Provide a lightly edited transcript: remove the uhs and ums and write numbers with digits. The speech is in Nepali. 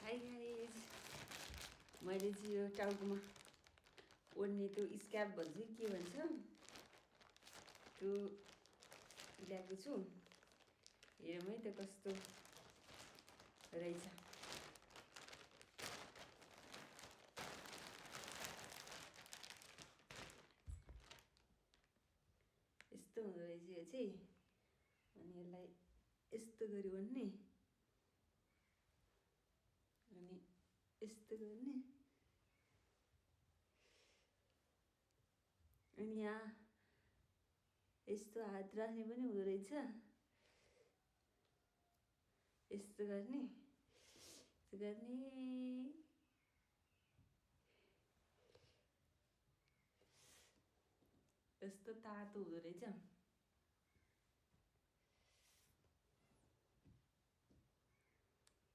हाई गाइज, मैले चाहिँ यो टाउकोमा ओढ्ने त्यो स्क्याप भन्छ कि के भन्छ त्यो ल्याएको छु। हेरौँ है त कस्तो रहेछ। यस्तो हुँदो रहेछ यो चाहिँ। अनि यसलाई यस्तो गरी ओढ्ने अनि यस्तो गर्ने अनि यहाँ यस्तो हात राख्ने पनि हुँदो रहेछ। यस्तो गर्ने यस्तो गर्ने यस्तो तातो हुँदो रहेछ।